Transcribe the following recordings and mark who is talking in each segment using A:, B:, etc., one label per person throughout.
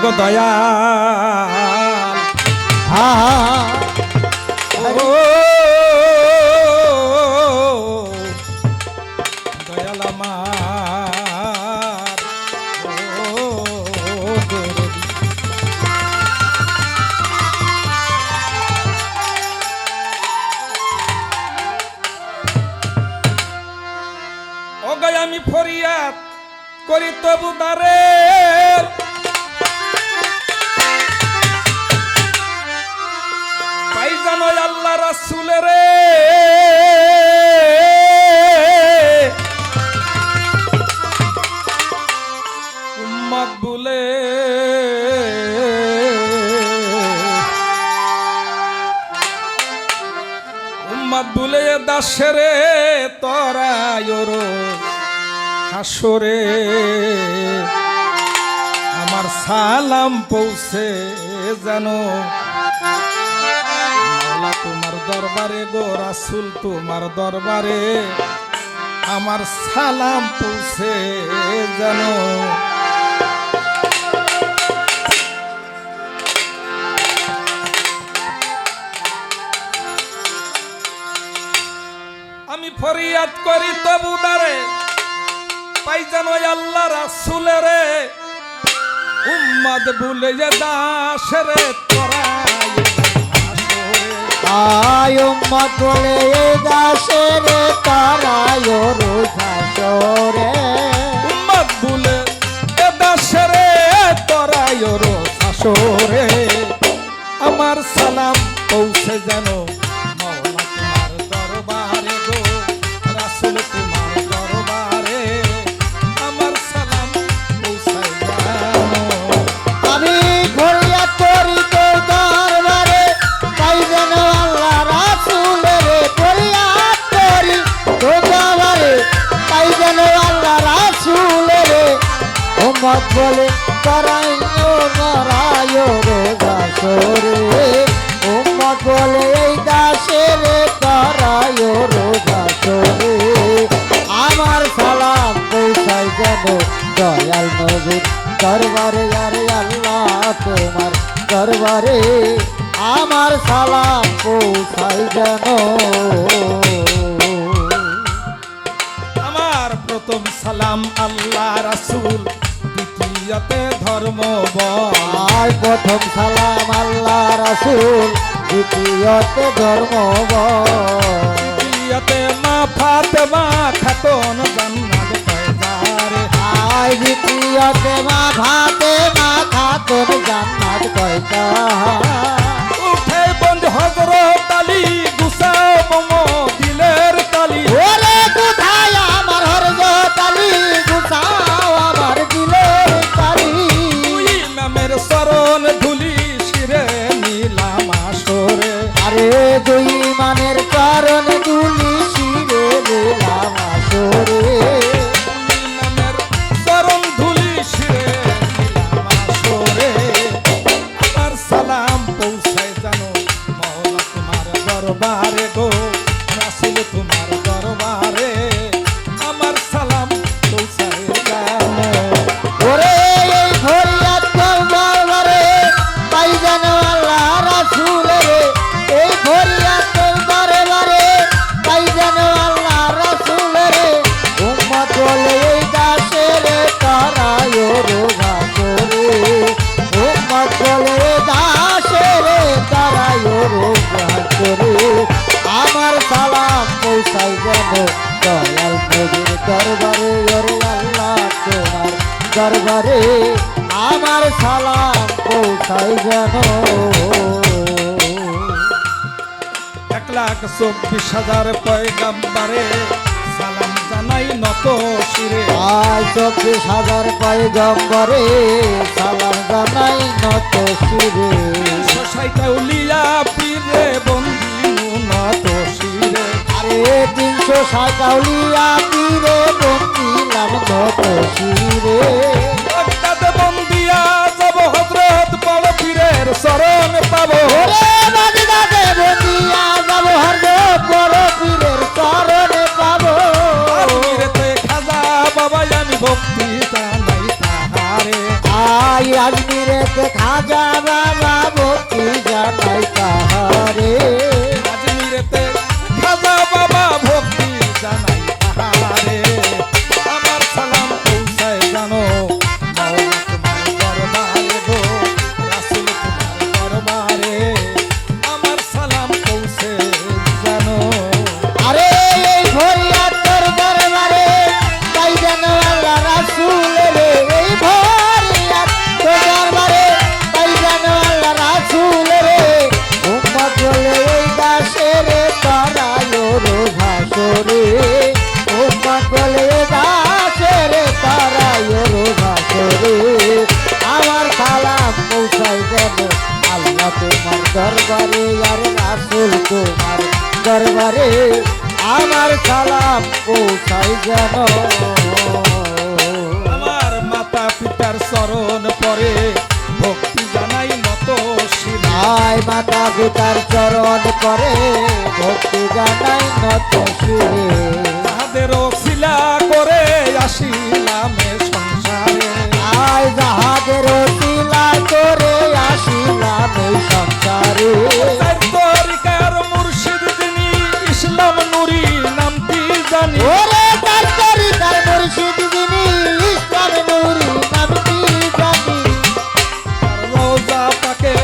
A: গো দয়াল দয়াল আমার ও গায় আমি ফরিয়াদ করি তবু দারে পাই জানো আল্লাহ রাসূলের উম্মত বলে দাসেরে তরায়র হাসরে আমার সালাম পৌঁছে জানো মাওলা তোমার দরবারে গো রাসূল তোমার দরবারে আমার সালাম পৌঁছে জানো আমি ফরিয়াদ করি তবু দারে পাই জানো আল্লাহ রাসূলের উম্মত ভুলে যে দাসরে তরায়
B: আয় উম্মত বলে দাসরে তরায় রোজাসরে
A: উম্মত ভুলে এ দাসরে তরায় রোজাসরে আমার সালাম পৌঁছে জানো মাওলা তোমার দরবারে গো রাসূল তোমার দরবারে আমার সালাম পৌঁছে জানো
B: আমি ফরিয়াদ করি তো দরবারে তাই যেন আল্লাহ রাসূলের ফরিয়াদ করি তো দরবারে তাই যেন আল্লাহ রাসূলের উম্মত বলে তরাইও নরায় রোজাসরে উম্মত বলে এই দাসের তরায় রোজাসরে আমার সালাম পৌঁছাই যেন দয়াল নবীর দরবারে আরে আল্লাহ তোমার দরবারে আমার সালাম পৌঁছাই যেন
A: আমার প্রথম সালাম আল্লাহ রাসূল দ্বিতীয়তে ধর্ম
B: আর প্রথম সালাম আল্লাহ রাসূল দ্বিতীয়তে ধর্ম
A: দ্বিতীয়তে মা ফাতেমা খাতুন জান্নাত পয়জারে
B: আয় দ্বিতীয়তে মা খাতুন জান্নাত কয়টা
A: উঠে বন্ধ হযরত আলী গুসাব দিলের তালি
B: ওরে কোথায় আমার হযরত আলী গুছাও আমার দিলের তালি
A: তুই ইমামের শরণ ধুলি শিরে নিলাম আসরে
B: আরে দুই মানের কারণ দুলি শিরে দিলাম আসরে
A: ইমামের শরণ ধুলি শিরে নিলাম আসরে আমার সালাম পৌঁছায় জানো মাওলা তোমার দরবারে গো রাসূল তোমার দরবারে আমার সালাম পৌঁছায় জানো
B: ওরে এই ফরিয়াদ দরবারে পাই যেন আল্লাহ রাসূলের এই ফরিয়াদ দরবারে পাই যেন আল্লাহ রাসূলের উম্মত বলে এই দাসের তরায় রোজাসরে উম্মত বলে দাসের তরায় রোজাসরে আমার সালাম পৌঁছাই যেন দয়াল নবীর দরবারে ওরে আল্লাহ তোমার দরবারে আমার সালাম পৌঁছাই যেন
A: 1,24,000 পয়গম্বরে সালাম জানাই নত শিরে
B: আয় 24,000 পয়গম্বরে সালাম জানাই নত শিরে
A: 360 উলিয়া পীরে বন্দি নত শিরে
B: আরে 360 আউলিয়া পীরে বন্দিলাম নত শিরে
A: বাগদাদ বন্দিয়া যাব হযরত বড় পীরের শরণ পাবো
B: ওরে বাগদাদে বন্দিয়া যাব হযরত বড় পীরের চরণে পাবো
A: পীরেতে খাজা বাবা আমি ভক্তি জানাই তাহারে
B: যাই আজমিরেতে খাজা বাবা ভক্তি জানাই তাহারে
A: আজমিরেতে খাজা বাবা ভক্তি জানাই তাহারে আমার সালাম পৌঁছায় জানো মাওলা তোমার দরবারে গো রাসূল তোমার দরবারে আমার সালাম পৌঁছে জানো
B: আরে এই ফরিয়াদ তোর দরবারে তাই যেন আল্লাহ রাসূল রে এই ফরিয়াদ তোর দরবারে তাই যেন আল্লাহ রাসূল রে উম্মত বলে এই দাসের তারায় রো ভাসরে উম্মত বলে এই দাসের তারায় রো ভাসরে আমার সালাম পৌঁছাই দেব আল্লাহ তোমার দরবারে আর রাসূল তোমার দরবারে আমার সালাম পৌঁছাই যেন
A: আমার মাতা পিতার চরণ পরে ভক্তি জানাই নত শিরা
B: আয় মাতা পিতার চরণ করে ভক্তি জানাই নত শিরে
A: তাহাদের শিলা করে আসিলাম এ সংসারে
B: আয় যাহাদের শিলা করে আসিলাম এই সংসারে
A: তার তরিকার মুর্শিদ যিনি ইসলাম নুরি নামটি জানি
B: ওরে তার তরিকার মুর্শিদ যিনি ইসলাম নূরি নামটি জানি
A: তার রোজা পাকে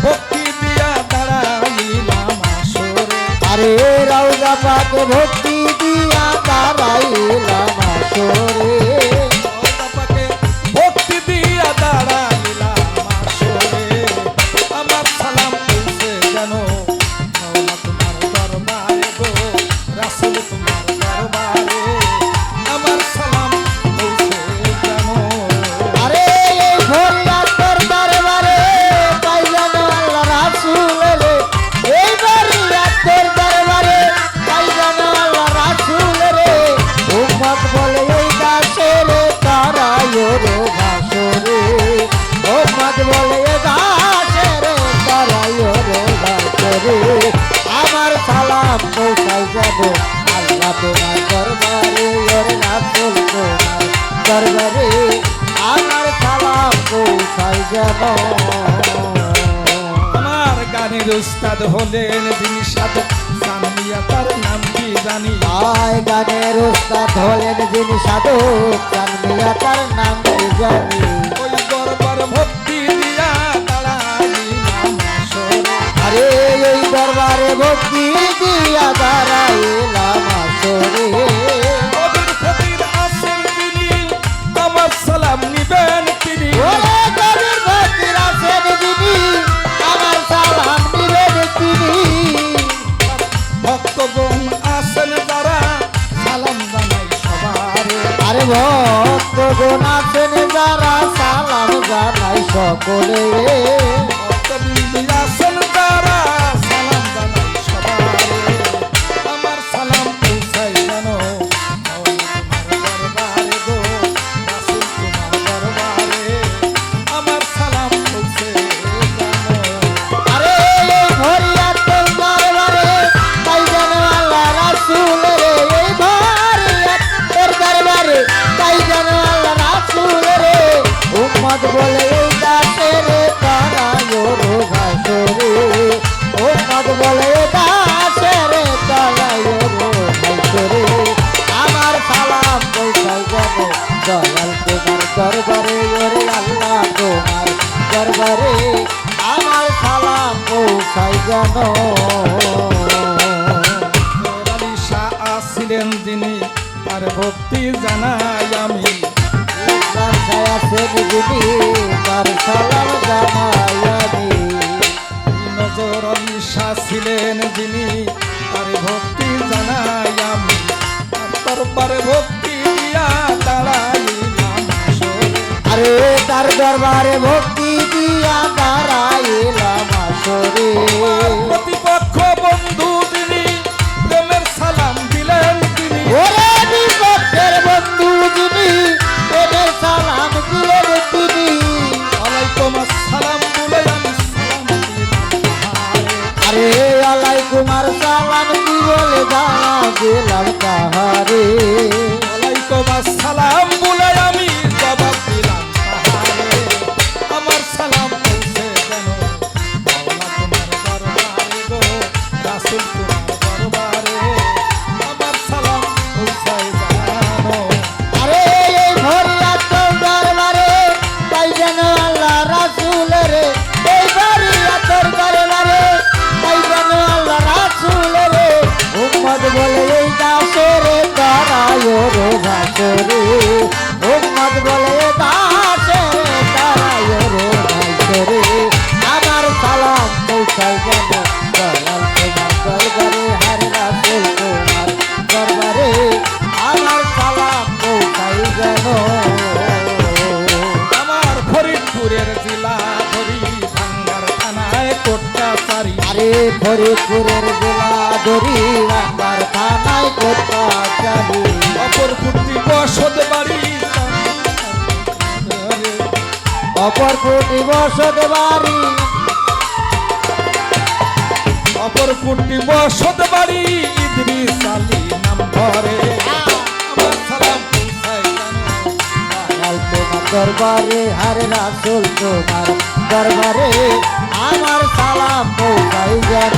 A: ভক্তি দিয়া দাঁড়াইলাম আসরে
B: আরে রওজা পাকে ভক্তি দিয়া দাঁড়াইলাম আসরে
A: রোজা পাকে ভক্তি দিয়া দাঁড়াইলাম আসরে আমার সালাম পৌঁছে জানো মাওলা তোমার দরবারে গো রাসূল তোমার দরবারে আমার সালাম পৌঁছে জানো
B: আরে এই ফরিয়াদ তোর দরবারে তাই যেন আল্লাহ রাসূল রে এই ফরিয়াদ তোর দরবারে তাই যেন আল্লাহ রাসূল রে উম্মত বলে এই দাসের তারায় রো ভাসরে উম্মত বলে এই দাসের তারায় রো ভাসরে আমার সালাম পৌঁছাই যাব আল্লাহ তোমার দরবারে ওর রাসূল তোমার দরবারে আমার সালাম পৌঁছাই যাব
A: আমার গানের উস্তাদ হলেন যিনি সাধক জানিয়া তার নাম কি জানি
B: আয় গানের উস্তাদ হলেন যিনি সাধক জানমিয়া তার নাম কি জানি
A: ওই দরবার ভক্তি দিয়া দাঁড়াইলাম আসরে
B: আরে এই দরবারে ভক্তি দিয়া দাঁড়াইলাম আসরে
A: ওদের ফকির আছেন তিনি আমার সালাম নিবেন তিনি
B: ওরে কবির ভক্তির আছেন যিনি আমার সালাম নিবেন তিনি
A: ভক্তগণ আছেন যারা সালাম জানাই সবারে
B: আরে ভক্তগণ আছেন যারা সালাম জানাই সকলে
A: ভক্তবৃন্দ আছেন যারা সালাম জানাই সবারে আমার সালাম পৌঁছাই জানো মাওলা তোমার দরবারে গো রাসূল তোমার দরবারে আমার সালাম পৌঁছে জানো
B: আরে এই ফরিয়াদ তোর দরবারে তাই যেন আল্লাহ রাসূল রে এই ফরিয়াদ তোর দরবারে তাই যেন আল্লাহ রাসূল রে উম্মত বলে এই দাসের তারায় রো ভাসরে উম্মত বলে এই দাসের তারায় রো ভাসরে আমার সালাম পৌঁছাই যাব দয়াল তোমার দরবারে ওরে আল্লাহ তোমার দরবারে আমার সালাম পৌঁছাই যেন
A: আলী শাহ আসিলেন যিনি তার ভক্তি জানাই আমি
B: তার ছায়া সেন যিনি তার সালাম জানাই আমি
A: নজর আলী শাহ ছিলেন যিনি তার ভক্তি জানাই আমি তার দরবারে ভক্তি দিয়া দাঁড়াইলাম আসরে
B: আরে তার দরবারে ভক্তি দিয়া দাঁড়াইলাম আসরে
A: প্রতিপক্ষ বন্ধু তিনি প্রেমের সালাম দিলেন তিনি
B: ওরে বিপক্ষের বন্ধু যিনি ওদের সালাম দিলেন তিনি
A: আলাইকুম আসসালাম বলে আমি সালাম দিলাম তাহারে।
B: আরে আলাইকুম আর সালাম কি বলে দিলাম তাহারে
A: ওয়ালাইকুম আসসালাম বলে আমি জবাব দিলাম তাহারে। ফরিদপুরের জেলা ধরি ভাঙ্গার থানায় কোটকাছারি
B: আরে ফরিদপুরের জেলা দড়ি ভাঙ্গার থানায় কোটকাছারি
A: অপর কুটি বসত বাড়ি
B: অপর কোটি বসত বাড়ি
A: অপর কুটি বসত বাড়ি ইদ্রিস আলী নাম ধরে আমার সালাম পৌঁছায়
B: দয়াল তোমার দরবারে হারে রাসূল তোমার দরবারে আমার সালাম পৌঁছাই যেন